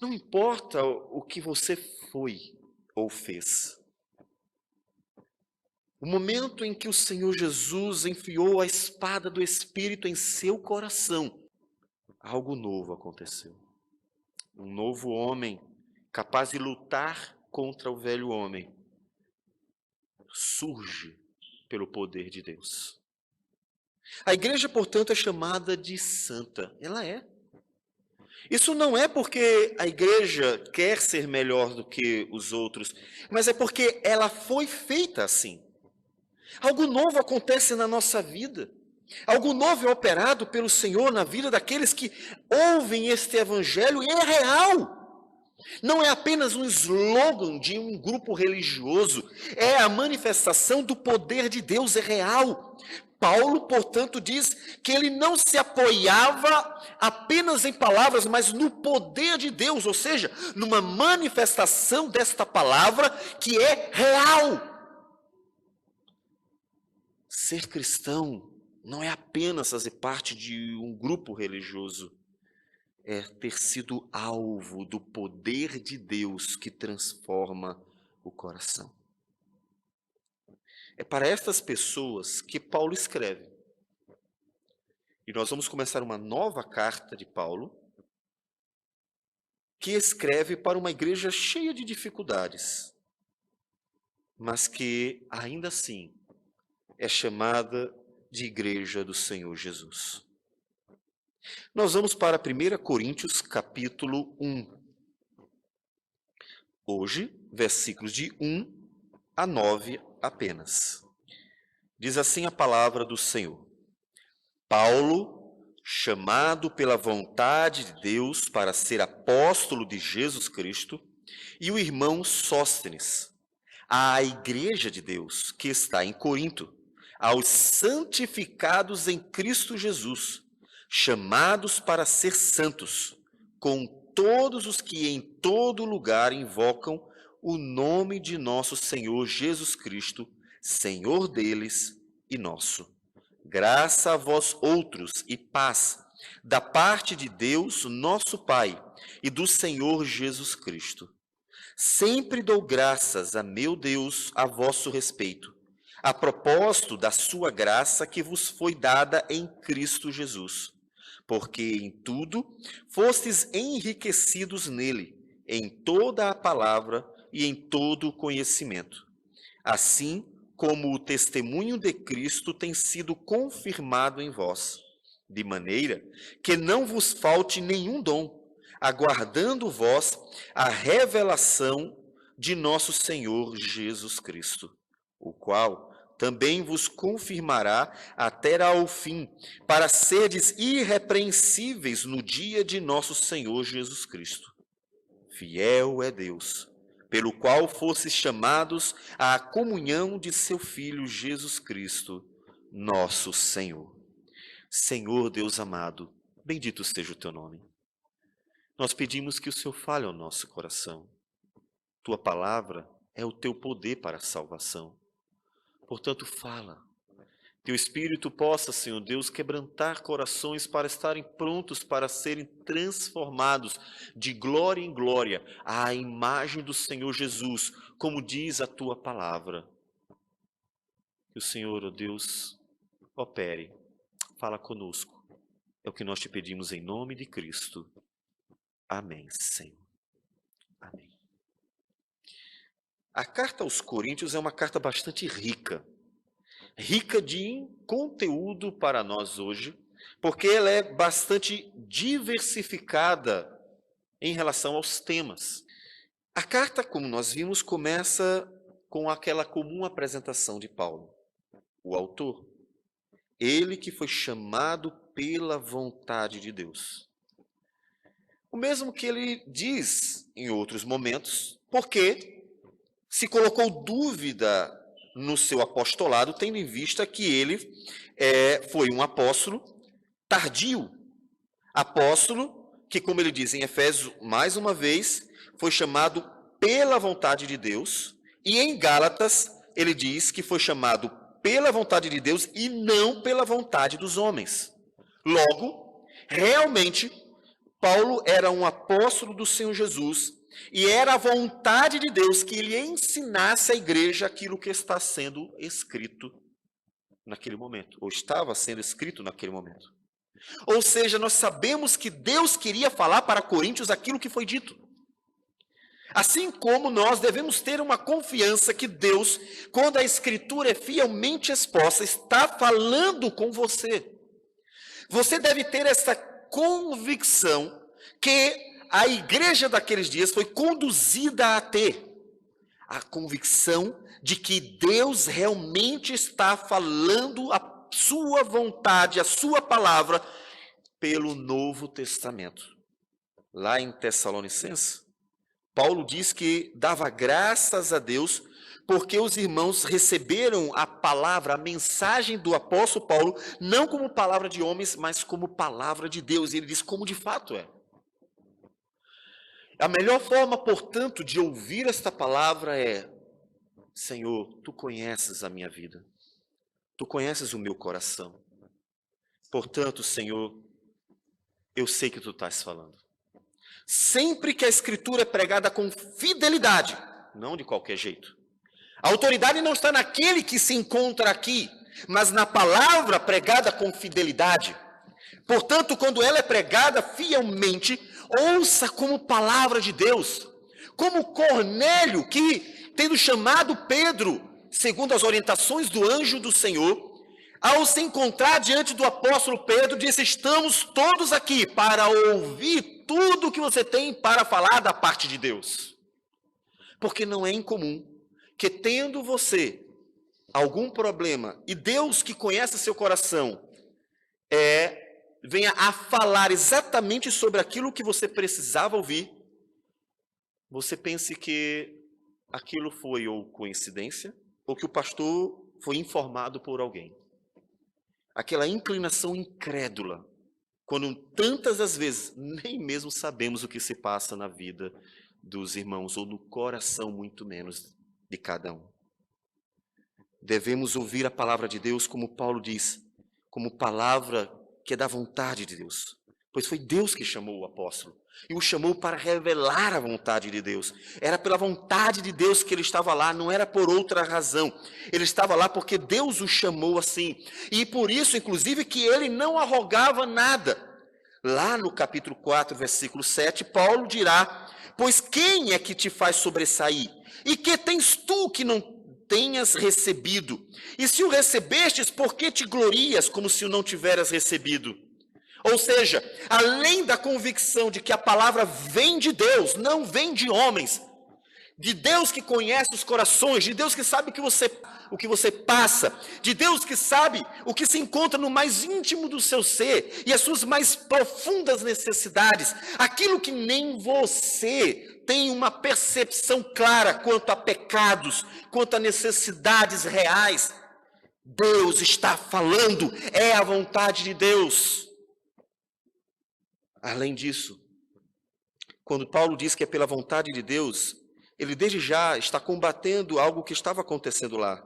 Não importa o que você foi ou fez. O momento em que o Senhor Jesus enfiou a espada do Espírito em seu coração, algo novo aconteceu. Um novo homem, capaz de lutar contra o velho homem, surge pelo poder de Deus. A igreja, portanto, é chamada de santa. Ela é. Isso não é porque a igreja quer ser melhor do que os outros, mas é porque ela foi feita assim. Algo novo acontece na nossa vida. Algo novo é operado pelo Senhor na vida daqueles que ouvem este evangelho e é real. Não é apenas um slogan de um grupo religioso, é a manifestação do poder de Deus, é real. Paulo, portanto, diz que ele não se apoiava apenas em palavras, mas no poder de Deus, ou seja, numa manifestação desta palavra que é real. Ser cristão não é apenas fazer parte de um grupo religioso, é ter sido alvo do poder de Deus que transforma o coração. É para estas pessoas que Paulo escreve. E nós vamos começar uma nova carta de Paulo, que escreve para uma igreja cheia de dificuldades, mas que ainda assim é chamada de igreja do Senhor Jesus. Nós vamos para 1 Coríntios capítulo 1. Hoje, versículos de 1 a 9 apenas. Diz assim a palavra do Senhor. Paulo, chamado pela vontade de Deus para ser apóstolo de Jesus Cristo, e o irmão Sóstenes, à igreja de Deus que está em Corinto, aos santificados em Cristo Jesus, chamados para ser santos, com todos os que em todo lugar invocam o nome de nosso Senhor Jesus Cristo, Senhor deles e nosso. Graça a vós outros e paz, da parte de Deus, nosso Pai, e do Senhor Jesus Cristo. Sempre dou graças a meu Deus a vosso respeito, a propósito da sua graça que vos foi dada em Cristo Jesus, porque em tudo fostes enriquecidos nele, em toda a palavra e em todo o conhecimento. Assim como o testemunho de Cristo tem sido confirmado em vós, de maneira que não vos falte nenhum dom, aguardando vós a revelação de nosso Senhor Jesus Cristo, o qual também vos confirmará até ao fim, para serdes irrepreensíveis no dia de nosso Senhor Jesus Cristo. Fiel é Deus, pelo qual fostes chamados à comunhão de seu Filho Jesus Cristo, nosso Senhor. Senhor Deus amado, bendito seja o teu nome. Nós pedimos que o Senhor fale ao nosso coração. Tua palavra é o teu poder para a salvação. Portanto, fala. Teu Espírito possa, Senhor Deus, quebrantar corações para estarem prontos para serem transformados de glória em glória à imagem do Senhor Jesus, como diz a tua palavra. Que o Senhor, ó Deus, opere, fala conosco. É o que nós te pedimos em nome de Cristo. Amém, Senhor. Amém. A carta aos Coríntios é uma carta bastante rica de conteúdo para nós hoje, porque ela é bastante diversificada em relação aos temas. A carta, como nós vimos, começa com aquela comum apresentação de Paulo, o autor. Ele que foi chamado pela vontade de Deus. O mesmo que ele diz em outros momentos, porque se colocou dúvida no seu apostolado, tendo em vista que ele foi um apóstolo tardio. Apóstolo que, como ele diz em Efésios, mais uma vez, foi chamado pela vontade de Deus. E em Gálatas, ele diz que foi chamado pela vontade de Deus e não pela vontade dos homens. Logo, realmente, Paulo era um apóstolo do Senhor Jesus e era a vontade de Deus que ele ensinasse à igreja aquilo que está sendo escrito naquele momento, ou estava sendo escrito naquele momento. Ou seja, nós sabemos que Deus queria falar para Coríntios aquilo que foi dito. Assim como nós devemos ter uma confiança que Deus, quando a Escritura é fielmente exposta, está falando com você. Você deve ter essa convicção que a igreja daqueles dias foi conduzida a ter. A convicção de que Deus realmente está falando a sua vontade, a sua palavra, pelo Novo Testamento. Lá em Tessalonicenses, Paulo diz que dava graças a Deus porque os irmãos receberam a palavra, a mensagem do apóstolo Paulo, não como palavra de homens, mas como palavra de Deus. E ele diz como de fato é. A melhor forma, portanto, de ouvir esta palavra é: Senhor, Tu conheces a minha vida, Tu conheces o meu coração. Portanto, Senhor, eu sei que Tu estás falando. Sempre que a Escritura é pregada com fidelidade, não de qualquer jeito. A autoridade não está naquele que se encontra aqui, mas na palavra pregada com fidelidade. Portanto, quando ela é pregada fielmente, ouça como palavra de Deus. Como Cornélio, que, tendo chamado Pedro, segundo as orientações do anjo do Senhor, ao se encontrar diante do apóstolo Pedro, disse: estamos todos aqui para ouvir tudo o que você tem para falar da parte de Deus. Porque não é incomum que, tendo você algum problema, e Deus que conhece seu coração, venha a falar exatamente sobre aquilo que você precisava ouvir, você pense que aquilo foi ou coincidência, ou que o pastor foi informado por alguém. Aquela inclinação incrédula, quando tantas as vezes nem mesmo sabemos o que se passa na vida dos irmãos, ou no coração muito menos de cada um. Devemos ouvir a palavra de Deus, como Paulo diz, como palavra que é da vontade de Deus. Pois foi Deus que chamou o apóstolo, e o chamou para revelar a vontade de Deus. Era pela vontade de Deus que ele estava lá, não era por outra razão. Ele estava lá porque Deus o chamou assim. E por isso, inclusive, que ele não arrogava nada. Lá no capítulo 4, versículo 7, Paulo dirá: pois quem é que te faz sobressair? E que tens tu que não tenhas recebido? E se o recebestes, por que te glorias como se o não tiveras recebido? Ou seja, além da convicção de que a palavra vem de Deus, não vem de homens, de Deus que conhece os corações, de Deus que sabe o que você passa, de Deus que sabe o que se encontra no mais íntimo do seu ser e as suas mais profundas necessidades, aquilo que nem você tem uma percepção clara quanto a pecados, quanto a necessidades reais. Deus está falando, é a vontade de Deus. Além disso, quando Paulo diz que é pela vontade de Deus, ele desde já está combatendo algo que estava acontecendo lá.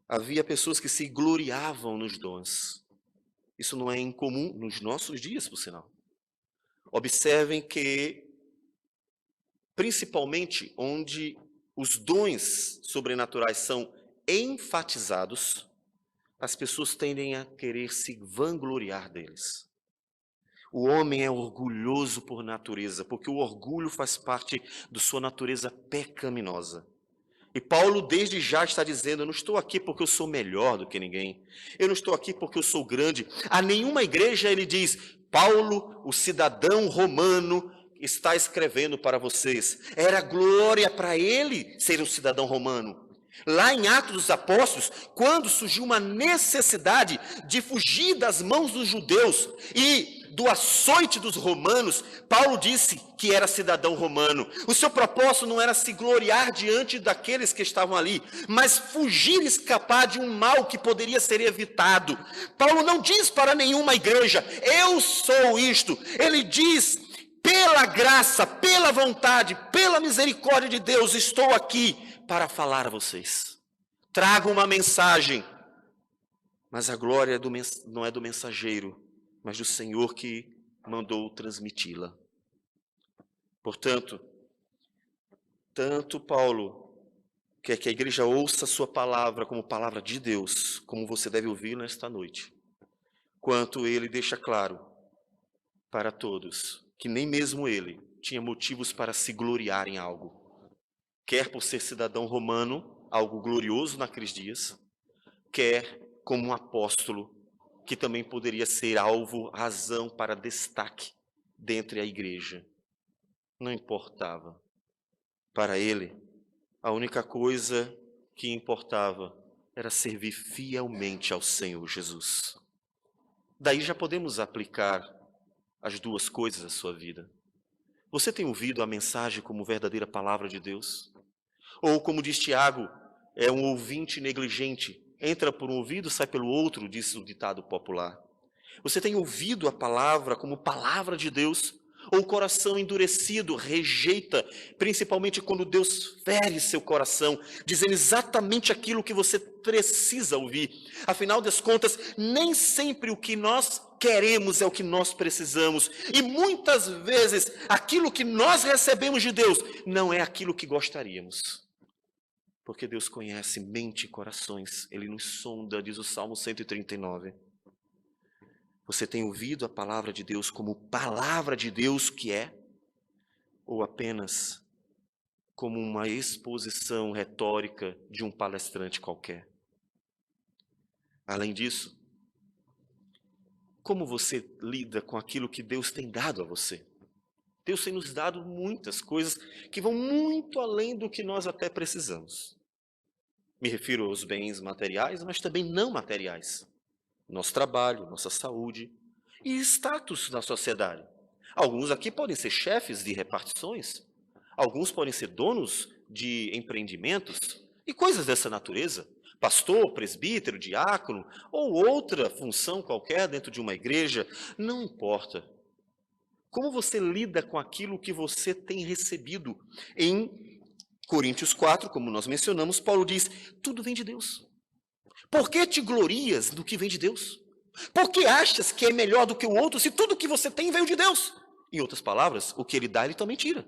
Havia pessoas que se gloriavam nos dons. Isso não é incomum nos nossos dias, por sinal. Observem que, principalmente onde os dons sobrenaturais são enfatizados, as pessoas tendem a querer se vangloriar deles. O homem é orgulhoso por natureza, porque o orgulho faz parte da sua natureza pecaminosa. E Paulo desde já está dizendo: eu não estou aqui porque eu sou melhor do que ninguém. Eu não estou aqui porque eu sou grande. A nenhuma igreja ele diz: Paulo, o cidadão romano, está escrevendo para vocês. Era glória para ele ser um cidadão romano. Lá em Atos dos Apóstolos, quando surgiu uma necessidade de fugir das mãos dos judeus e do açoite dos romanos, Paulo disse que era cidadão romano. O seu propósito não era se gloriar diante daqueles que estavam ali, mas fugir e escapar de um mal que poderia ser evitado. Paulo não diz para nenhuma igreja: eu sou isto. Ele diz: pela graça, pela vontade, pela misericórdia de Deus, estou aqui para falar a vocês. Trago uma mensagem, mas a glória não é do mensageiro, mas do Senhor que mandou transmiti-la. Portanto, tanto Paulo quer que a igreja ouça a sua palavra como palavra de Deus, como você deve ouvir nesta noite, quanto ele deixa claro para todos que nem mesmo ele tinha motivos para se gloriar em algo, quer por ser cidadão romano, algo glorioso naqueles dias, quer como um apóstolo, que também poderia ser alvo, razão para destaque dentre a igreja. Não importava. Para ele, a única coisa que importava era servir fielmente ao Senhor Jesus. Daí já podemos aplicar as duas coisas à sua vida. Você tem ouvido a mensagem como verdadeira palavra de Deus? Ou, como diz Tiago, é um ouvinte negligente, entra por um ouvido, sai pelo outro, diz o ditado popular. Você tem ouvido a palavra como palavra de Deus? Ou o coração endurecido rejeita, principalmente quando Deus fere seu coração, dizendo exatamente aquilo que você precisa ouvir? Afinal das contas, nem sempre o que nós queremos é o que nós precisamos. E muitas vezes, aquilo que nós recebemos de Deus não é aquilo que gostaríamos. Porque Deus conhece mente e corações, Ele nos sonda, diz o Salmo 139. Você tem ouvido a palavra de Deus como palavra de Deus que é? Ou apenas como uma exposição retórica de um palestrante qualquer? Além disso, como você lida com aquilo que Deus tem dado a você? Deus tem nos dado muitas coisas que vão muito além do que nós até precisamos. Me refiro aos bens materiais, mas também não materiais. Nosso trabalho, nossa saúde e status na sociedade. Alguns aqui podem ser chefes de repartições, alguns podem ser donos de empreendimentos e coisas dessa natureza. Pastor, presbítero, diácono ou outra função qualquer dentro de uma igreja, não importa. Como você lida com aquilo que você tem recebido? Em Coríntios 4, como nós mencionamos, Paulo diz, tudo vem de Deus. Por que te glorias do que vem de Deus? Por que achas que é melhor do que o outro se tudo que você tem veio de Deus? Em outras palavras, o que ele dá, ele também tira.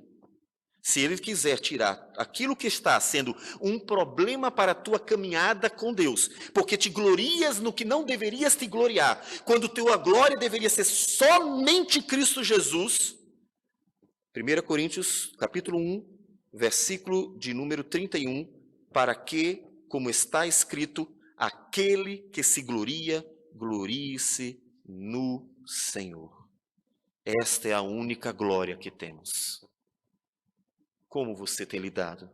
Se ele quiser tirar aquilo que está sendo um problema para a tua caminhada com Deus, porque te glorias no que não deverias te gloriar, quando tua glória deveria ser somente Cristo Jesus. 1 Coríntios, capítulo 1, versículo de número 31, para que, como está escrito, aquele que se gloria, glorie-se no Senhor. Esta é a única glória que temos. Como você tem lidado?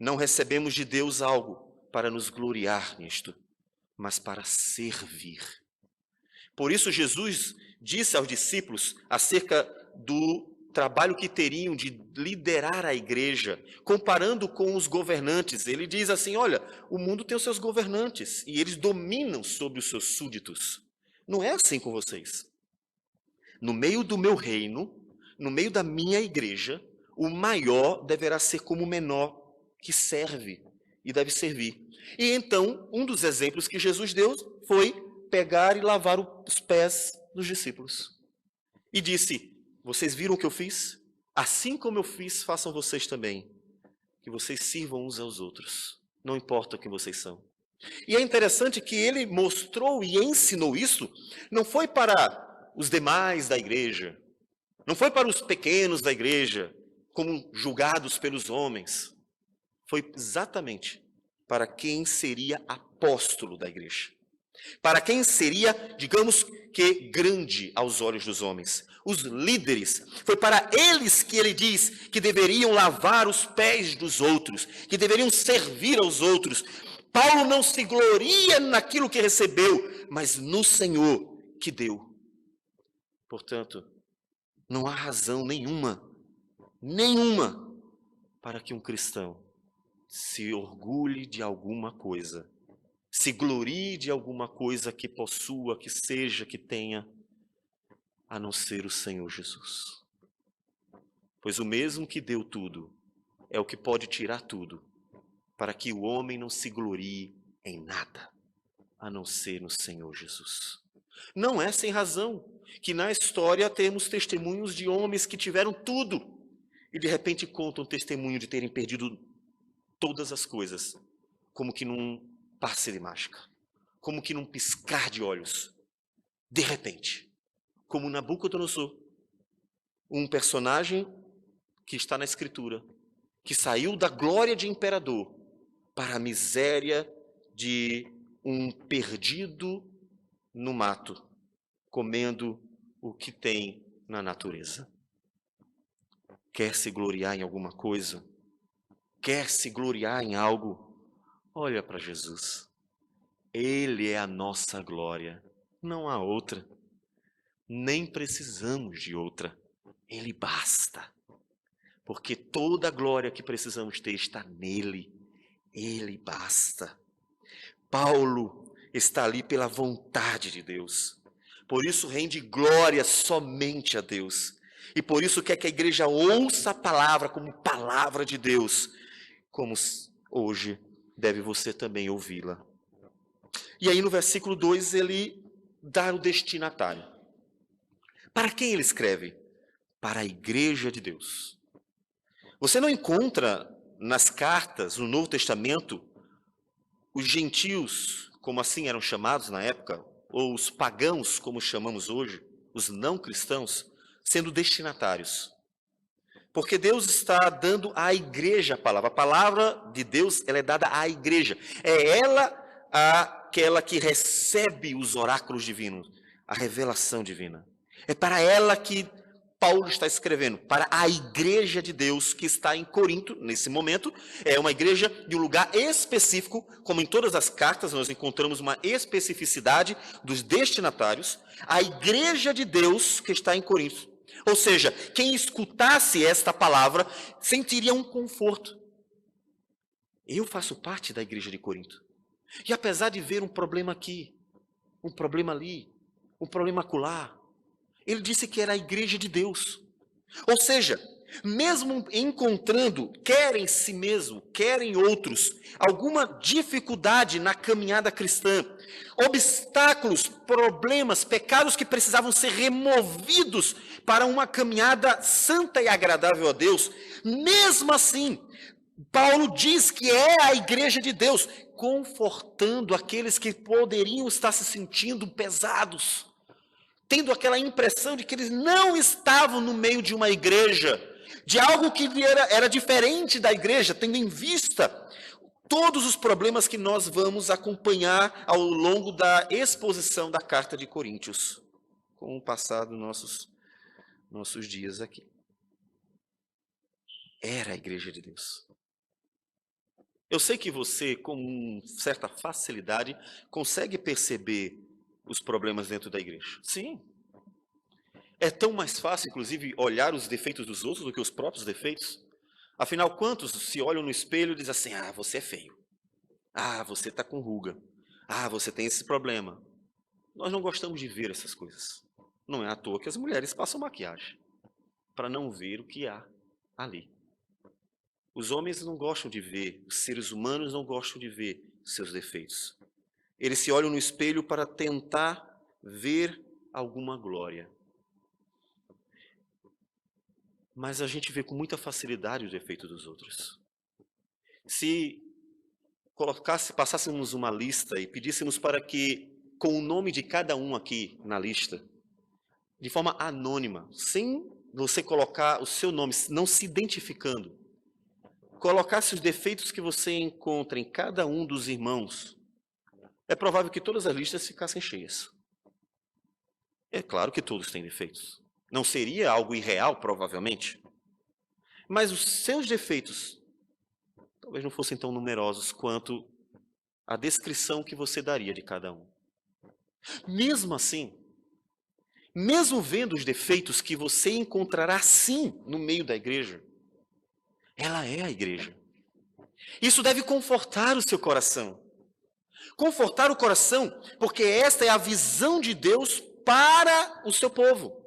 Não recebemos de Deus algo para nos gloriar nisto, mas para servir. Por isso Jesus disse aos discípulos acerca do trabalho que teriam de liderar a igreja, comparando com os governantes. Ele diz assim, olha, o mundo tem os seus governantes e eles dominam sobre os seus súditos. Não é assim com vocês. No meio do meu reino, no meio da minha igreja, o maior deverá ser como o menor, que serve e deve servir. E então, um dos exemplos que Jesus deu foi pegar e lavar os pés dos discípulos. E disse, vocês viram o que eu fiz? Assim como eu fiz, façam vocês também. Que vocês sirvam uns aos outros. Não importa o que vocês são. E é interessante que ele mostrou e ensinou isso, não foi para os demais da igreja, não foi para os pequenos da igreja, como julgados pelos homens. Foi exatamente para quem seria apóstolo da igreja. Para quem seria, digamos que, grande aos olhos dos homens. Os líderes. Foi para eles que ele diz que deveriam lavar os pés dos outros, que deveriam servir aos outros. Paulo não se gloria naquilo que recebeu, mas no Senhor que deu. Portanto, não há razão nenhuma, para que um cristão se orgulhe de alguma coisa, se glorie de alguma coisa que possua, que seja, que tenha, a não ser o Senhor Jesus. Pois o mesmo que deu tudo, é o que pode tirar tudo, para que o homem não se glorie em nada, a não ser no Senhor Jesus. Não é sem razão que na história temos testemunhos de homens que tiveram tudo e de repente contam o testemunho de terem perdido todas as coisas, como que num passe de mágica, como que num piscar de olhos, de repente, como Nabucodonosor, um personagem que está na Escritura, que saiu da glória de imperador para a miséria de um perdido no mato, comendo o que tem na natureza. Quer se gloriar em alguma coisa? Quer se gloriar em algo? Olha para Jesus. Ele é a nossa glória, não há outra. Nem precisamos de outra. Ele basta. Porque toda a glória que precisamos ter está nele. Ele basta. Paulo está ali pela vontade de Deus. Por isso rende glória somente a Deus. E por isso quer que a igreja ouça a palavra como palavra de Deus, como hoje deve você também ouvi-la. E aí no versículo 2 ele dá o destinatário. Para quem ele escreve? Para a igreja de Deus. Você não encontra nas cartas, no Novo Testamento, os gentios, como assim eram chamados na época, ou os pagãos, como chamamos hoje, os não cristãos, sendo destinatários. Porque Deus está dando à igreja a palavra. A palavra de Deus, ela é dada à igreja. É ela aquela que recebe os oráculos divinos, a revelação divina. É para ela que Paulo está escrevendo, para a igreja de Deus que está em Corinto, nesse momento. É uma igreja de um lugar específico, como em todas as cartas nós encontramos uma especificidade dos destinatários. A igreja de Deus que está em Corinto. Ou seja, quem escutasse esta palavra sentiria um conforto. Eu faço parte da igreja de Corinto. E apesar de ver um problema aqui, um problema ali, um problema acolá, ele disse que era a igreja de Deus. Ou seja, mesmo encontrando, quer em si mesmo, quer em outros, alguma dificuldade na caminhada cristã, obstáculos, problemas, pecados que precisavam ser removidos para uma caminhada santa e agradável a Deus, mesmo assim, Paulo diz que é a igreja de Deus, confortando aqueles que poderiam estar se sentindo pesados, tendo aquela impressão de que eles não estavam no meio de uma igreja, de algo que era diferente da igreja, tendo em vista todos os problemas que nós vamos acompanhar ao longo da exposição da carta de Coríntios, com o passar dos nossos dias aqui. Era a igreja de Deus. Eu sei que você, com certa facilidade, consegue perceber os problemas dentro da igreja. Sim. É tão mais fácil, inclusive, olhar os defeitos dos outros do que os próprios defeitos. Afinal, quantos se olham no espelho e dizem assim, você é feio. Você está com ruga. Você tem esse problema. Nós não gostamos de ver essas coisas. Não é à toa que as mulheres passam maquiagem, para não ver o que há ali. Os homens não gostam de ver, os seres humanos não gostam de ver seus defeitos. Eles se olham no espelho para tentar ver alguma glória. Mas a gente vê com muita facilidade o defeito dos outros. Se passássemos uma lista e pedíssemos para que, com o nome de cada um aqui na lista, de forma anônima, sem você colocar o seu nome, não se identificando, colocasse os defeitos que você encontra em cada um dos irmãos, é provável que todas as listas ficassem cheias. É claro que todos têm defeitos. Não seria algo irreal, provavelmente. Mas os seus defeitos talvez não fossem tão numerosos quanto a descrição que você daria de cada um. Mesmo assim, mesmo vendo os defeitos que você encontrará sim no meio da igreja, ela é a igreja. Isso deve confortar o seu coração. Confortar o coração, porque esta é a visão de Deus para o seu povo.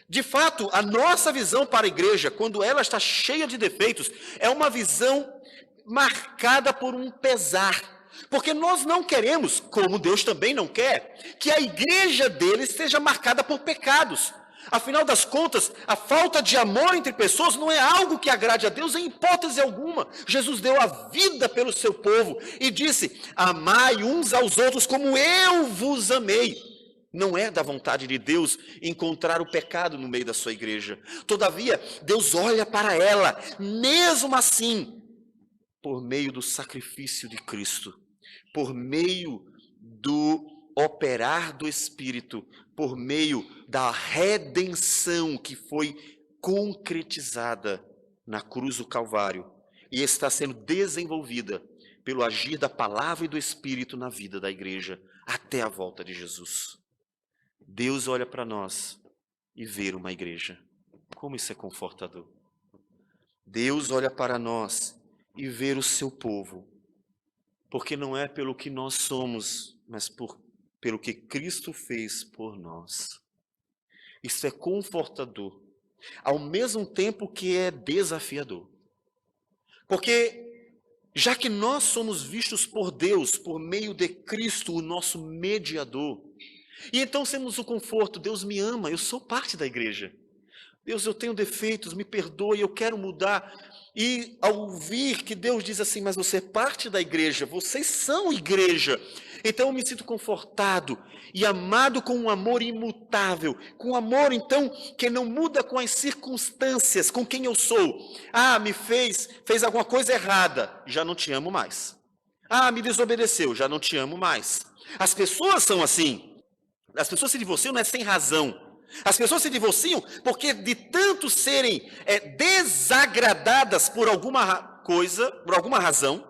De fato, a nossa visão para a igreja, quando ela está cheia de defeitos, é uma visão marcada por um pesar, Porque nós não queremos, como Deus também não quer, que a igreja dele seja marcada por pecados. Afinal das contas, a falta de amor entre pessoas não é algo que agrade a Deus em hipótese alguma. Jesus deu a vida pelo seu povo e disse: amai uns aos outros como eu vos amei. Não é da vontade de Deus encontrar o pecado no meio da sua igreja. Todavia, Deus olha para ela, mesmo assim, por meio do sacrifício de Cristo, por meio do operar do Espírito, por meio da redenção que foi concretizada na cruz do Calvário e está sendo desenvolvida pelo agir da palavra e do Espírito na vida da igreja até a volta de Jesus. Deus olha para nós e vê uma igreja. Como isso é confortador. Deus olha para nós e vê o seu povo, porque não é pelo que nós somos, mas pelo que Cristo fez por nós. Isso é confortador, ao mesmo tempo que é desafiador. Porque, já que nós somos vistos por Deus, por meio de Cristo, o nosso mediador, e então temos o conforto: Deus me ama, eu sou parte da igreja. Deus, eu tenho defeitos, me perdoe, eu quero mudar. E ao ouvir que Deus diz assim: mas você é parte da igreja, vocês são igreja. Então eu me sinto confortado e amado com um amor imutável, com um amor então que não muda com as circunstâncias, com quem eu sou. Ah, fez alguma coisa errada, já não te amo mais. Ah, me desobedeceu, já não te amo mais. As pessoas são assim. As pessoas se divorciam não é sem razão. As pessoas se divorciam porque de tanto serem desagradadas por alguma coisa, por alguma razão,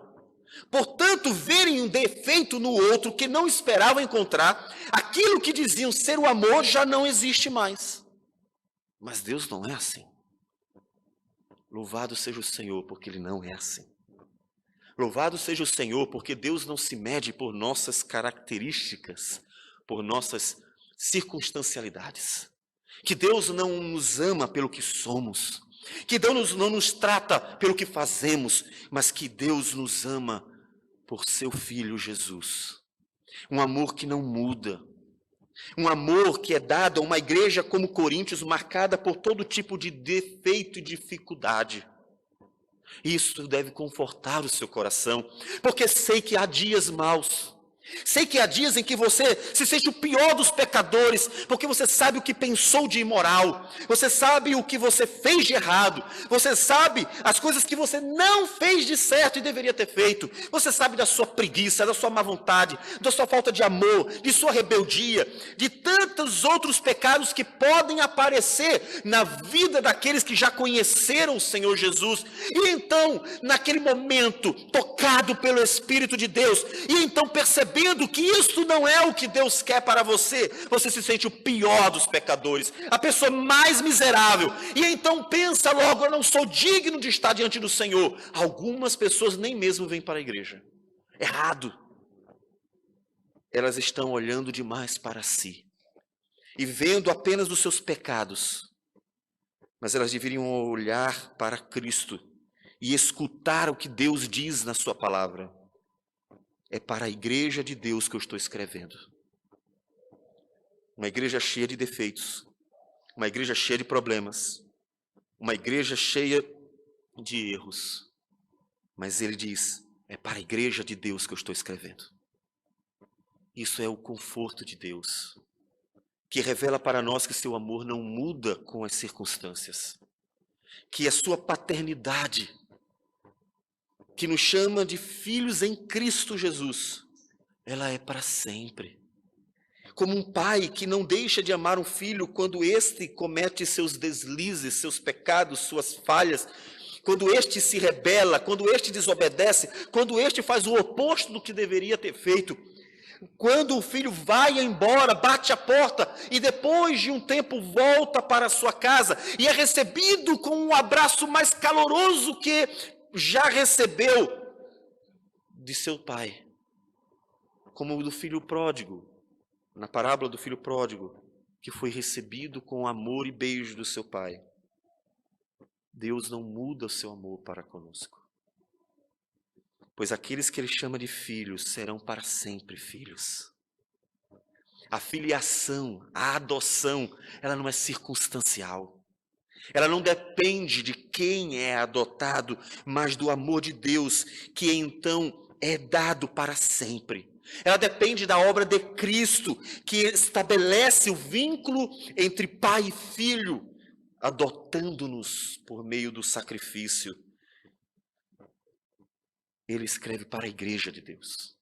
portanto verem um defeito no outro que não esperavam encontrar, aquilo que diziam ser o amor já não existe mais. Mas Deus não é assim. Louvado seja o Senhor, porque Ele não é assim. Louvado seja o Senhor, porque Deus não se mede por nossas características, por nossas circunstancialidades. Que Deus não nos ama pelo que somos, que Deus não nos trata pelo que fazemos, mas que Deus nos ama por seu Filho Jesus. Um amor que não muda, um amor que é dado a uma igreja como Coríntios, marcada por todo tipo de defeito e dificuldade. Isso deve confortar o seu coração, porque sei que há dias maus. Sei que há dias em que você se sente o pior dos pecadores, porque você sabe o que pensou de imoral, você sabe o que você fez de errado, você sabe as coisas que você não fez de certo e deveria ter feito, você sabe da sua preguiça, da sua má vontade, da sua falta de amor, de sua rebeldia, de tantos outros pecados que podem aparecer na vida daqueles que já conheceram o Senhor Jesus. E então, naquele momento, tocado pelo Espírito de Deus, e então percebendo que isso não é o que Deus quer para você, você se sente o pior dos pecadores, a pessoa mais miserável, e então pensa logo: eu não sou digno de estar diante do Senhor. Algumas pessoas nem mesmo vêm para a igreja. Errado. Elas estão olhando demais para si e vendo apenas os seus pecados, mas elas deveriam olhar para Cristo e escutar o que Deus diz na sua palavra. É para a igreja de Deus que eu estou escrevendo. Uma igreja cheia de defeitos, uma igreja cheia de problemas, uma igreja cheia de erros. Mas ele diz: é para a igreja de Deus que eu estou escrevendo. Isso é o conforto de Deus, que revela para nós que seu amor não muda com as circunstâncias, que a sua paternidade, que nos chama de filhos em Cristo Jesus, ela é para sempre. Como um pai que não deixa de amar um filho quando este comete seus deslizes, seus pecados, suas falhas, quando este se rebela, quando este desobedece, quando este faz o oposto do que deveria ter feito. Quando o filho vai embora, bate a porta e depois de um tempo volta para a sua casa e é recebido com um abraço mais caloroso que já recebeu de seu pai, como o do filho pródigo, na parábola do filho pródigo, que foi recebido com amor e beijo do seu pai. Deus não muda o seu amor para conosco. pois aqueles que ele chama de filhos serão para sempre filhos. A filiação, a adoção, ela não é circunstancial. Ela não depende de quem é adotado, mas do amor de Deus, que então é dado para sempre. Ela depende da obra de Cristo, que estabelece o vínculo entre pai e filho, adotando-nos por meio do sacrifício. Ele escreve para a igreja de Deus.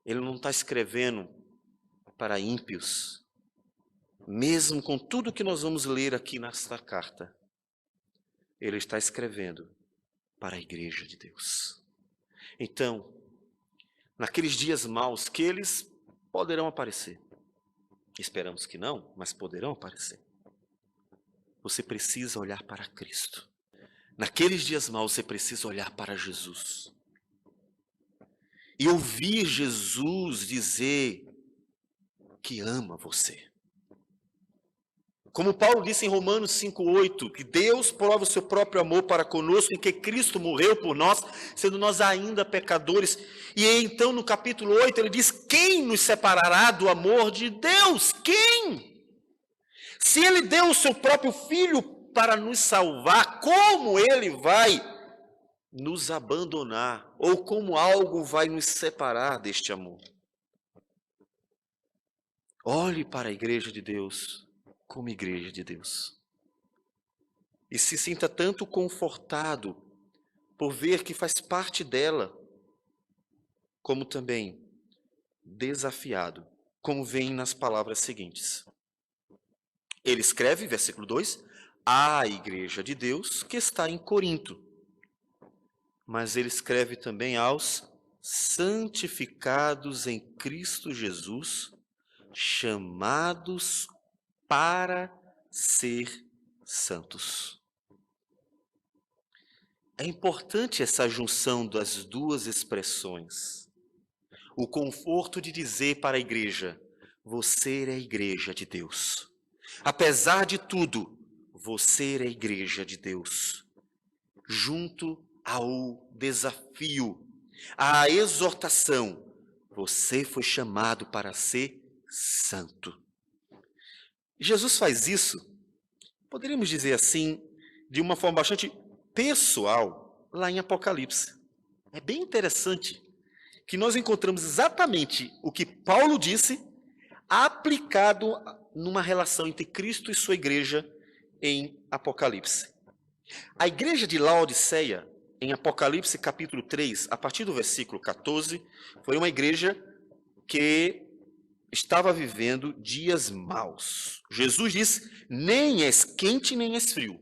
Ele não está escrevendo para ímpios. Mesmo com tudo que nós vamos ler aqui nesta carta, ele está escrevendo para a igreja de Deus. Então, naqueles dias maus, que eles poderão aparecer. Esperamos que não, mas poderão aparecer. Você precisa olhar para Cristo. Naqueles dias maus, você precisa olhar para Jesus. E ouvir Jesus dizer que ama você. Como Paulo disse em Romanos 5,8, que Deus prova o seu próprio amor para conosco, em que Cristo morreu por nós, sendo nós ainda pecadores. E então no capítulo 8 ele diz, quem nos separará do amor de Deus? Quem? Se ele deu o seu próprio Filho para nos salvar, como ele vai nos abandonar? Ou como algo vai nos separar deste amor? Olhe para a igreja de Deus como igreja de Deus. E se sinta tanto confortado por ver que faz parte dela, como também desafiado, como vem nas palavras seguintes. Ele escreve, versículo 2, à igreja de Deus que está em Corinto. Mas ele escreve também aos santificados em Cristo Jesus, chamados para ser santos. É importante essa junção das duas expressões. O conforto de dizer para a igreja, você é a igreja de Deus. Apesar de tudo, você é a igreja de Deus. Junto ao desafio, à exortação, você foi chamado para ser santo. Jesus faz isso, poderíamos dizer assim, de uma forma bastante pessoal, lá em Apocalipse. É bem interessante que nós encontramos exatamente o que Paulo disse aplicado numa relação entre Cristo e sua igreja em Apocalipse. A igreja de Laodiceia, em Apocalipse capítulo 3, a partir do versículo 14, foi uma igreja que estava vivendo dias maus. Jesus diz, nem és quente nem és frio,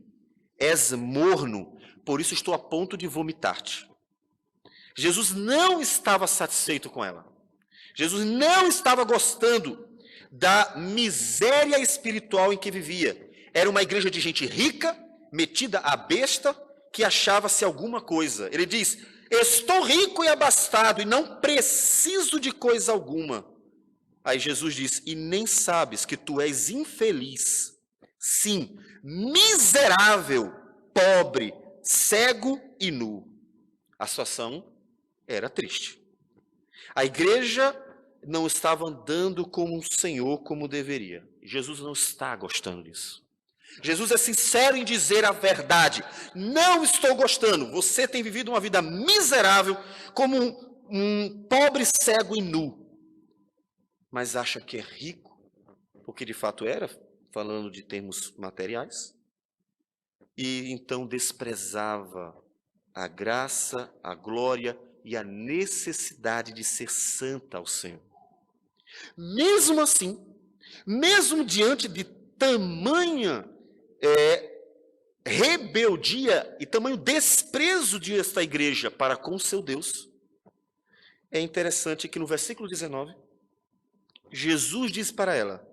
és morno, por isso estou a ponto de vomitar-te. Jesus não estava satisfeito com ela. Jesus não estava gostando da miséria espiritual em que vivia. Era uma igreja de gente rica, metida à besta, que achava-se alguma coisa. Ele diz, estou rico e abastado e não preciso de coisa alguma. Aí Jesus diz, e nem sabes que tu és infeliz, sim, miserável, pobre, cego e nu. A situação era triste. A igreja não estava andando como o Senhor como deveria. Jesus não está gostando disso. Jesus é sincero em dizer a verdade. Não estou gostando. Você tem vivido uma vida miserável como um pobre, cego e nu. Mas acha que é rico, porque de fato era, falando de termos materiais, e então desprezava a graça, a glória e a necessidade de ser santa ao Senhor. Mesmo assim, mesmo diante de tamanha rebeldia e tamanho desprezo desta igreja para com seu Deus, é interessante que no versículo 19, Jesus diz para ela,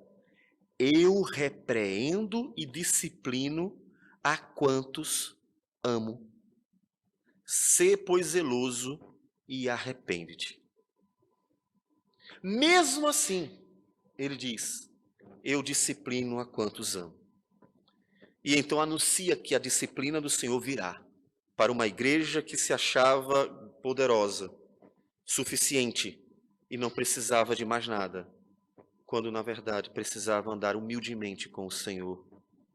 eu repreendo e disciplino a quantos amo. Sê, pois, zeloso e arrepende-te. Mesmo assim, ele diz, eu disciplino a quantos amo. E então anuncia que a disciplina do Senhor virá. para uma igreja que se achava poderosa, suficiente e não precisava de mais nada, quando na verdade precisava andar humildemente com o Senhor,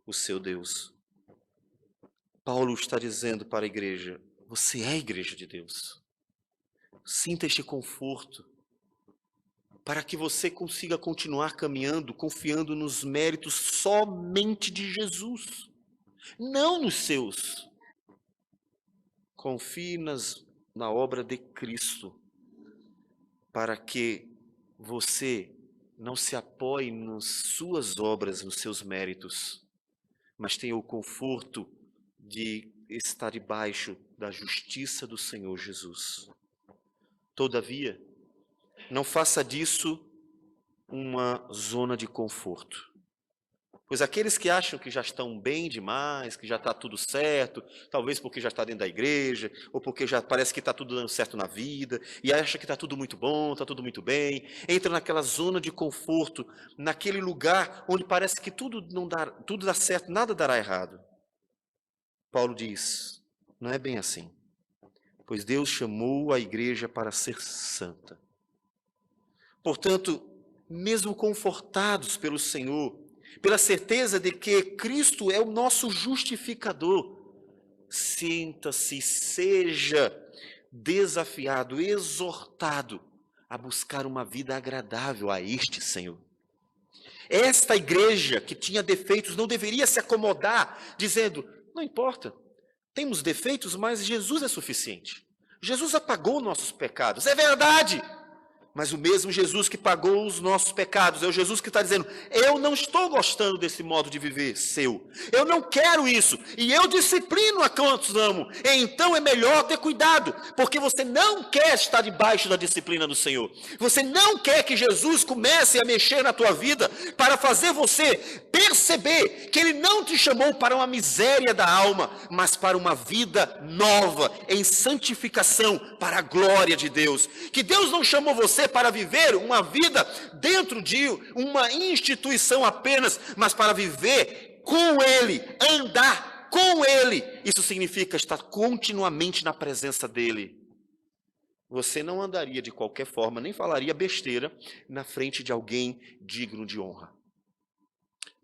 o seu Deus. Paulo está dizendo para a igreja: você é a igreja de Deus. Sinta este conforto, para que você consiga continuar caminhando, confiando nos méritos somente de Jesus, não nos seus. Confie na obra de Cristo, para que você não se apoie nas suas obras, nos seus méritos, mas tenha o conforto de estar debaixo da justiça do Senhor Jesus. Todavia, não faça disso uma zona de conforto. Pois aqueles que acham que já estão bem demais, que já está tudo certo, talvez porque já está dentro da igreja, ou porque já parece que está tudo dando certo na vida, e acha que está tudo muito bom, está tudo muito bem, entra naquela zona de conforto, naquele lugar onde parece que tudo dá certo, nada dará errado. Paulo diz: não é bem assim, pois Deus chamou a igreja para ser santa. Portanto, mesmo confortados pelo Senhor, pela certeza de que Cristo é o nosso justificador, sinta-se, seja desafiado, exortado a buscar uma vida agradável a este Senhor. Esta igreja que tinha defeitos não deveria se acomodar, dizendo: não importa, temos defeitos, mas Jesus é suficiente. Jesus apagou nossos pecados. É verdade! Mas o mesmo Jesus que pagou os nossos pecados, é o Jesus que está dizendo: eu não estou gostando desse modo de viver seu, eu não quero isso, e eu disciplino a quantos amo. Então é melhor ter cuidado, porque você não quer estar debaixo da disciplina do Senhor, você não quer que Jesus comece a mexer na tua vida, para fazer você perceber que Ele não te chamou para uma miséria da alma, mas para uma vida nova, em santificação, para a glória de Deus. Que Deus não chamou você para viver uma vida dentro de uma instituição apenas, mas para viver com Ele, andar com Ele. Isso significa estar continuamente na presença dEle. Você não andaria de qualquer forma, nem falaria besteira na frente de alguém digno de honra.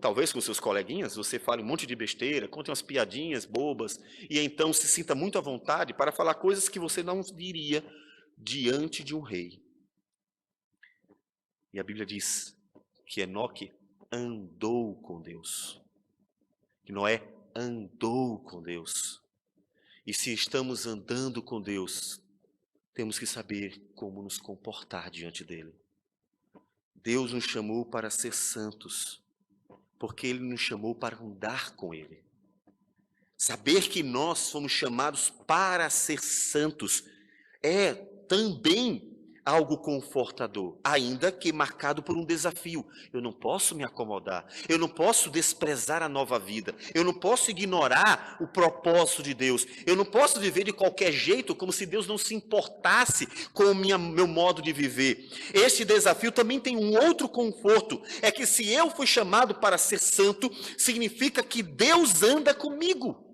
Talvez com seus coleguinhas você fale um monte de besteira, conte umas piadinhas bobas, e então se sinta muito à vontade para falar coisas que você não diria diante de um rei. E a Bíblia diz que Enoque andou com Deus, que Noé andou com Deus. E se estamos andando com Deus, temos que saber como nos comportar diante dele. Deus nos chamou para ser santos, porque Ele nos chamou para andar com Ele. Saber que nós fomos chamados para ser santos é também algo confortador, ainda que marcado por um desafio. Eu não posso me acomodar, eu não posso desprezar a nova vida, eu não posso ignorar o propósito de Deus, eu não posso viver de qualquer jeito, como se Deus não se importasse com o meu modo de viver. Este desafio também tem um outro conforto, é que se eu fui chamado para ser santo, significa que Deus anda comigo.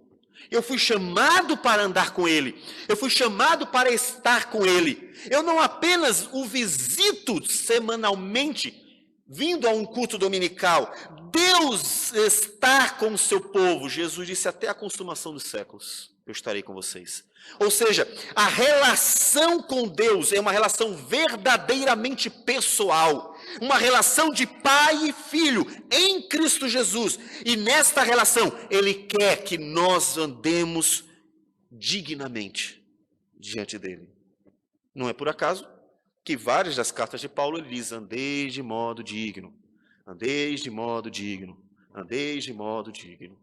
Eu fui chamado para andar com Ele, eu fui chamado para estar com Ele. Eu não apenas o visito semanalmente, vindo a um culto dominical. Deus está com o seu povo. Jesus disse: até a consumação dos séculos eu estarei com vocês. Ou seja, a relação com Deus é uma relação verdadeiramente pessoal, uma relação de pai e filho em Cristo Jesus. E nesta relação, Ele quer que nós andemos dignamente diante dEle. Não é por acaso que várias das cartas de Paulo ele diz: andeis de modo digno, andeis de modo digno, andeis de modo digno.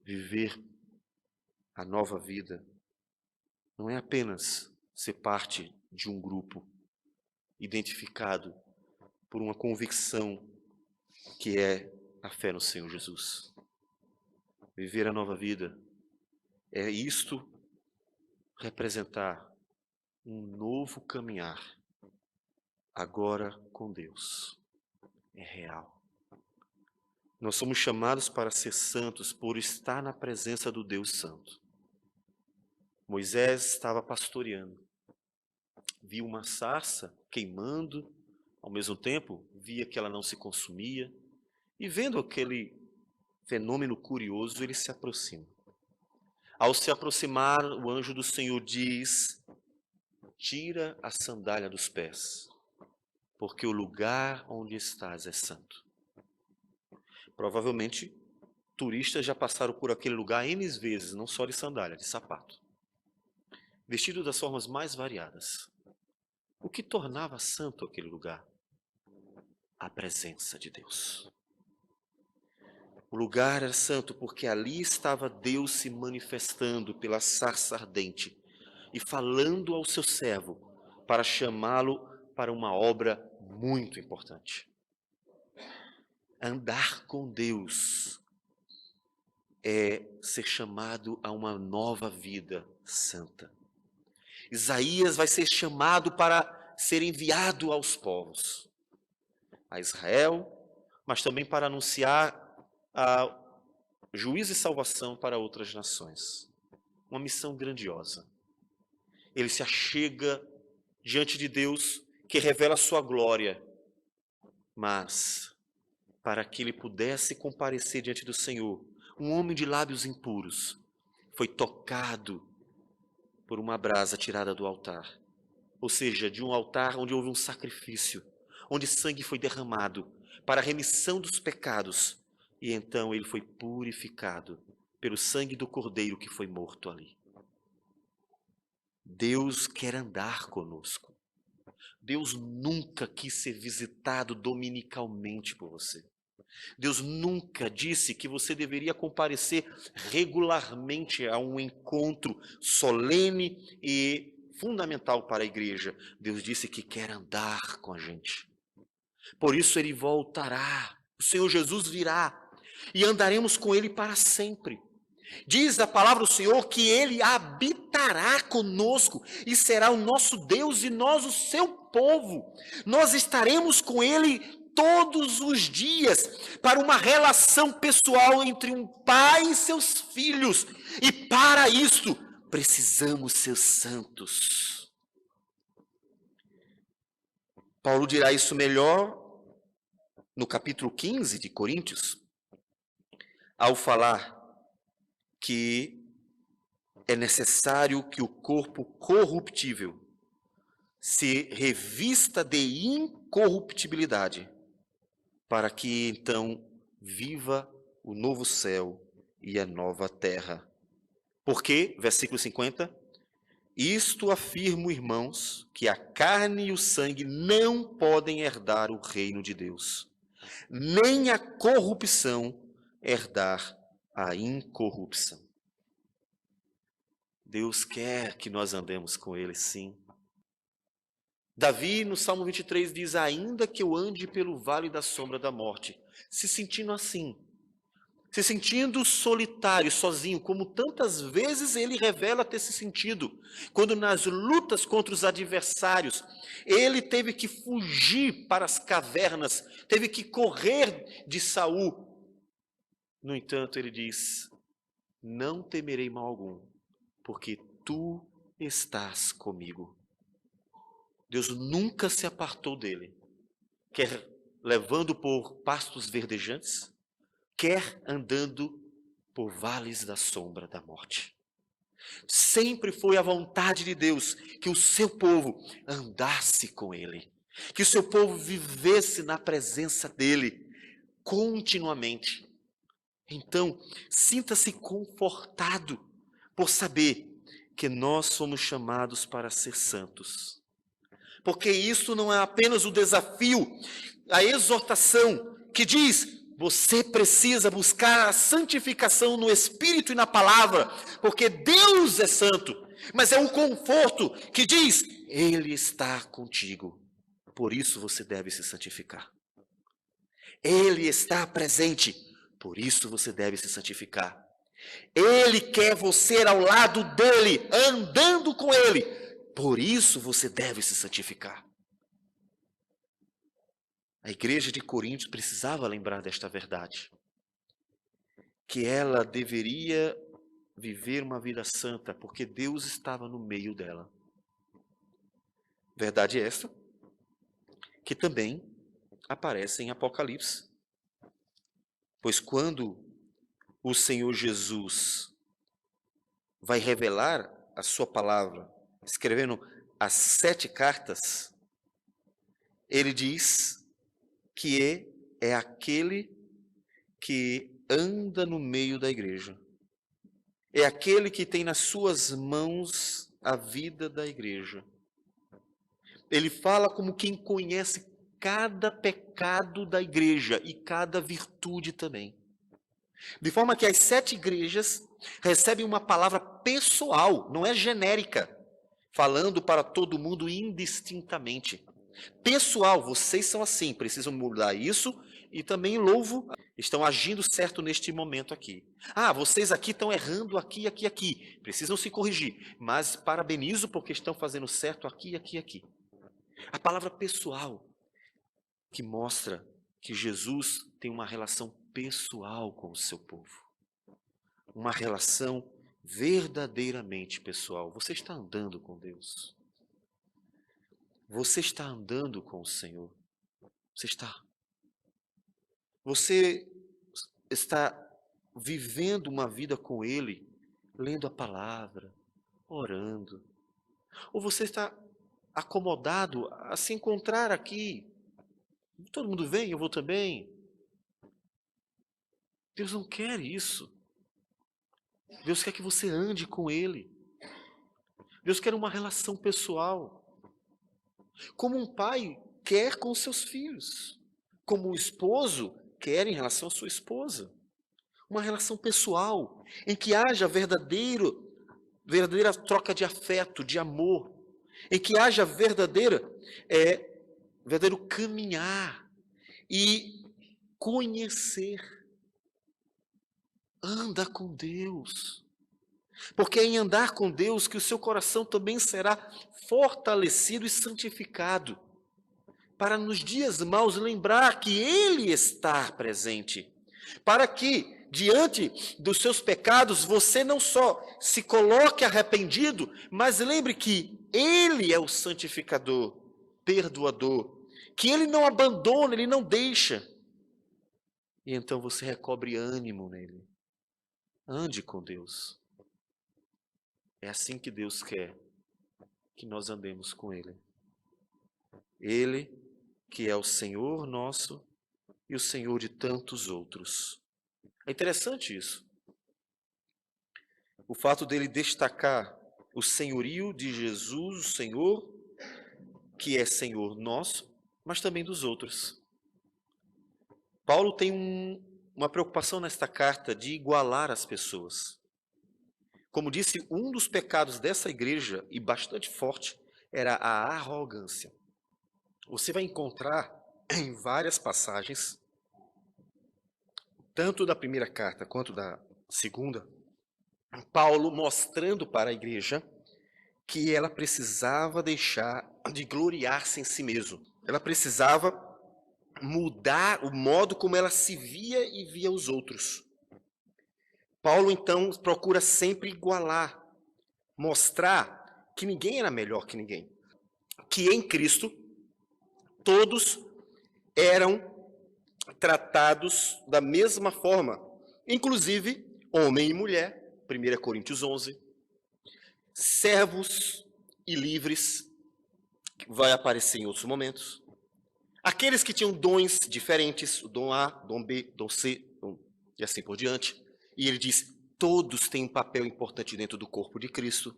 Viver a nova vida não é apenas ser parte de um grupo identificado por uma convicção que é a fé no Senhor Jesus. Viver a nova vida é isto representar um novo caminhar, agora com Deus. É real. Nós somos chamados para ser santos por estar na presença do Deus Santo. Moisés estava pastoreando, viu uma sarça queimando, ao mesmo tempo via que ela não se consumia, e vendo aquele fenômeno curioso, ele se aproxima. Ao se aproximar, o anjo do Senhor diz: tira a sandália dos pés, porque o lugar onde estás é santo. Provavelmente, turistas já passaram por aquele lugar N vezes, não só de sandália, de sapato. Vestido das formas mais variadas. O que tornava santo aquele lugar? A presença de Deus. O lugar era santo porque ali estava Deus se manifestando pela sarça ardente e falando ao seu servo para chamá-lo para uma obra muito importante. Andar com Deus é ser chamado a uma nova vida santa. Isaías vai ser chamado para ser enviado aos povos, a Israel, mas também para anunciar a juízo e salvação para outras nações. Uma missão grandiosa. Ele se achega diante de Deus, que revela a sua glória, mas para que ele pudesse comparecer diante do Senhor, um homem de lábios impuros foi tocado por uma brasa tirada do altar, ou seja, de um altar onde houve um sacrifício, onde sangue foi derramado para a remissão dos pecados, e então ele foi purificado pelo sangue do Cordeiro que foi morto ali. Deus quer andar conosco. Deus nunca quis ser visitado dominicalmente por você. Deus nunca disse que você deveria comparecer regularmente a um encontro solene e fundamental para a igreja. Deus disse que quer andar com a gente. Por isso ele voltará. O Senhor Jesus virá e andaremos com ele para sempre. Diz a palavra do Senhor que ele habitará conosco e será o nosso Deus e nós o seu povo. Nós estaremos com ele todos os dias para uma relação pessoal entre um pai e seus filhos. E para isso precisamos ser santos. Paulo dirá isso melhor no capítulo 15 de Coríntios, ao falar que é necessário que o corpo corruptível se revista de incorruptibilidade, para que então viva o novo céu e a nova terra. Porque, versículo 50, isto afirmo, irmãos, que a carne e o sangue não podem herdar o reino de Deus, nem a corrupção herdar a incorrupção. Deus quer que nós andemos com ele, sim. Davi, no Salmo 23, diz: ainda que eu ande pelo vale da sombra da morte, se sentindo assim, se sentindo solitário, sozinho, como tantas vezes ele revela ter se sentido, quando nas lutas contra os adversários, ele teve que fugir para as cavernas, teve que correr de Saul. No entanto, ele diz: não temerei mal algum, porque tu estás comigo. Deus nunca se apartou dele, quer levando por pastos verdejantes, quer andando por vales da sombra da morte. Sempre foi a vontade de Deus que o seu povo andasse com ele, que o seu povo vivesse na presença dele continuamente. Então, sinta-se confortado por saber que nós somos chamados para ser santos. Porque isso não é apenas o desafio, a exortação que diz: você precisa buscar a santificação no Espírito e na palavra, porque Deus é santo. Mas é um conforto que diz: ele está contigo, por isso você deve se santificar. Ele está presente, por isso você deve se santificar. Ele quer você ao lado dele, andando com ele, por isso você deve se santificar. A igreja de Coríntios precisava lembrar desta verdade. que ela deveria viver uma vida santa, porque Deus estava no meio dela. Verdade esta, que também aparece em Apocalipse. Pois quando o Senhor Jesus vai revelar a sua palavra, escrevendo as 7 cartas, ele diz que é aquele que anda no meio da igreja. É aquele que tem nas suas mãos a vida da igreja. Ele fala como quem conhece cada pecado da igreja e cada virtude também. De forma que as 7 igrejas recebem uma palavra pessoal, não é genérica, falando para todo mundo indistintamente. Pessoal, vocês são assim, precisam mudar isso, e também louvo, estão agindo certo neste momento aqui. Ah, vocês aqui estão errando aqui, aqui, aqui, precisam se corrigir, mas parabenizo porque estão fazendo certo aqui, aqui, aqui. A palavra pessoal, que mostra que Jesus tem uma relação pessoal com o seu povo. Uma relação verdadeiramente pessoal. Você está andando com Deus? Você está andando com o Senhor? Você está? Você está vivendo uma vida com Ele, lendo a palavra, orando? Ou você está acomodado a se encontrar aqui? Todo mundo vem, eu vou também. Deus não quer isso. Deus quer que você ande com Ele. Deus quer uma relação pessoal. Como um pai quer com seus filhos. Como um esposo quer em relação à sua esposa. Uma relação pessoal, em que haja verdadeira troca de afeto, de amor. Em que haja verdadeiro caminhar e conhecer. Anda com Deus. Porque é em andar com Deus que o seu coração também será fortalecido e santificado. Para nos dias maus lembrar que Ele está presente. Para que, diante dos seus pecados, você não só se coloque arrependido, mas lembre que Ele é o santificador, perdoador. Que Ele não abandona, Ele não deixa. E então você recobre ânimo nele. Ande com Deus. É assim que Deus quer que nós andemos com Ele. Ele, que é o Senhor nosso e o Senhor de tantos outros. É interessante isso. O fato dele destacar o senhorio de Jesus, o Senhor, que é Senhor nosso, mas também dos outros. Paulo tem uma preocupação nesta carta de igualar as pessoas. Como disse, um dos pecados dessa igreja, e bastante forte, era a arrogância. Você vai encontrar em várias passagens, tanto da primeira carta quanto da segunda, Paulo mostrando para a igreja que ela precisava deixar de gloriar-se em si mesma. Ela precisava mudar o modo como ela se via e via os outros. Paulo, então, procura sempre igualar, mostrar que ninguém era melhor que ninguém. Que em Cristo, todos eram tratados da mesma forma, inclusive homem e mulher, 1 Coríntios 11, servos e livres, que vai aparecer em outros momentos, aqueles que tinham dons diferentes, o dom A, dom B, dom C, e assim por diante, e ele diz, todos têm um papel importante dentro do corpo de Cristo.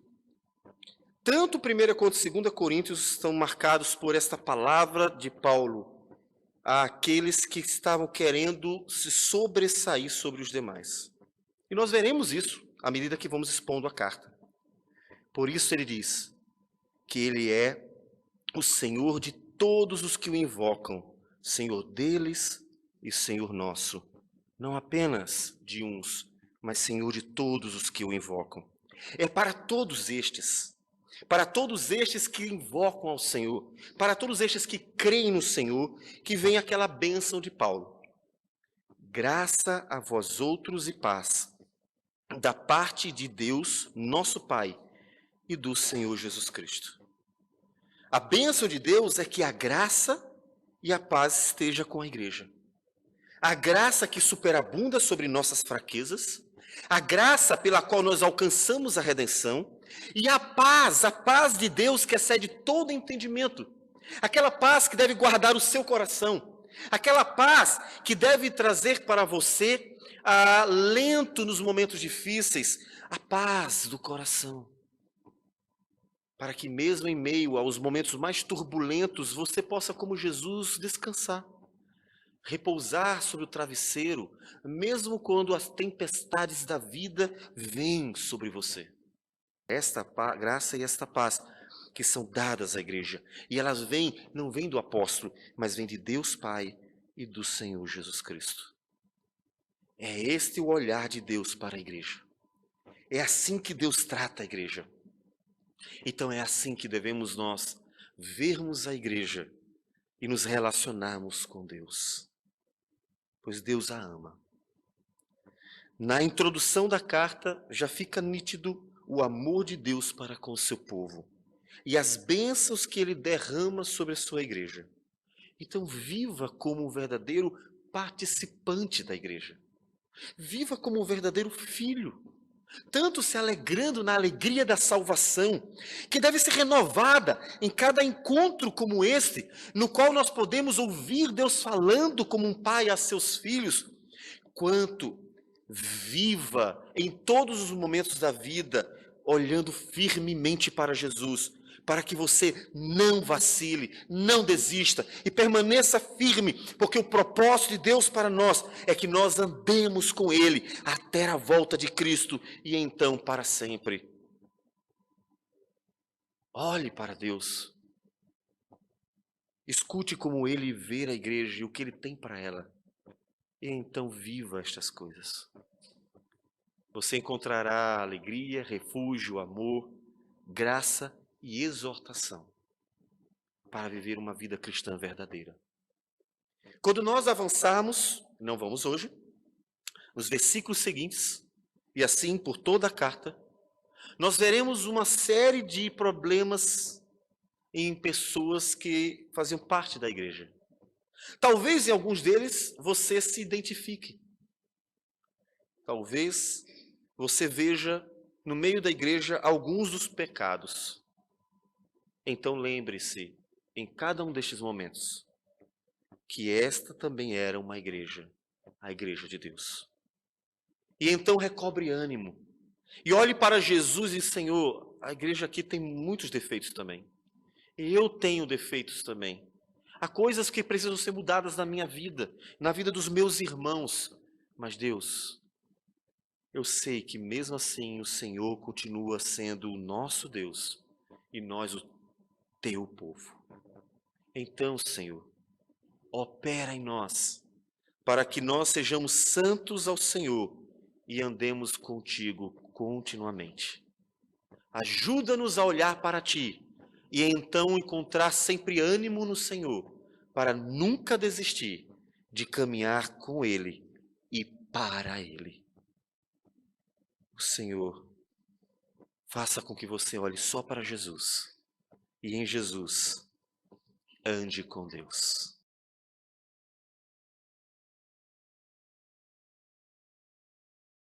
Tanto 1 quanto 2 Coríntios estão marcados por esta palavra de Paulo, àqueles que estavam querendo se sobressair sobre os demais. E nós veremos isso à medida que vamos expondo a carta. Por isso ele diz que ele é o Senhor de todos os que o invocam, Senhor deles e Senhor nosso. Não apenas de uns, mas Senhor de todos os que o invocam. É para todos estes que invocam ao Senhor, para todos estes que creem no Senhor, que vem aquela bênção de Paulo. Graça a vós outros e paz, da parte de Deus, nosso Pai, e do Senhor Jesus Cristo. A bênção de Deus é que a graça e a paz esteja com a igreja. A graça que superabunda sobre nossas fraquezas, a graça pela qual nós alcançamos a redenção, e a paz de Deus que excede todo entendimento. Aquela paz que deve guardar o seu coração, aquela paz que deve trazer para você alento nos momentos difíceis, a paz do coração. Para que mesmo em meio aos momentos mais turbulentos, você possa, como Jesus, descansar, repousar sobre o travesseiro, mesmo quando as tempestades da vida vêm sobre você. Esta graça e esta paz que são dadas à igreja, e elas não vêm do apóstolo, mas vêm de Deus Pai e do Senhor Jesus Cristo. É este o olhar de Deus para a igreja. É assim que Deus trata a igreja. Então é assim que devemos nós vermos a igreja e nos relacionarmos com Deus, pois Deus a ama. Na introdução da carta já fica nítido o amor de Deus para com o seu povo e as bênçãos que ele derrama sobre a sua igreja. Então viva como um verdadeiro participante da igreja. Viva como um verdadeiro filho, tanto se alegrando na alegria da salvação, que deve ser renovada em cada encontro como este, no qual nós podemos ouvir Deus falando como um pai a seus filhos, quanto viva em todos os momentos da vida, olhando firmemente para Jesus, para que você não vacile, não desista e permaneça firme, porque o propósito de Deus para nós é que nós andemos com Ele até a volta de Cristo e então para sempre. Olhe para Deus, escute como Ele vê a igreja e o que Ele tem para ela, e então viva estas coisas. Você encontrará alegria, refúgio, amor, graça e exortação para viver uma vida cristã verdadeira. Quando nós avançarmos, não vamos hoje, nos versículos seguintes, e assim por toda a carta, nós veremos uma série de problemas em pessoas que faziam parte da igreja. Talvez em alguns deles você se identifique. Talvez você veja no meio da igreja alguns dos pecados. Então lembre-se, em cada um destes momentos, que esta também era uma igreja, a igreja de Deus. E então recobre ânimo. E olhe para Jesus e, Senhor, a igreja aqui tem muitos defeitos também. E eu tenho defeitos também. Há coisas que precisam ser mudadas na minha vida, na vida dos meus irmãos. Mas Deus, eu sei que mesmo assim o Senhor continua sendo o nosso Deus e nós o teu povo. Então, Senhor, opera em nós, para que nós sejamos santos ao Senhor e andemos contigo continuamente. Ajuda-nos a olhar para ti e então encontrar sempre ânimo no Senhor, para nunca desistir de caminhar com Ele e para Ele. O Senhor faça com que você olhe só para Jesus e em Jesus ande com Deus.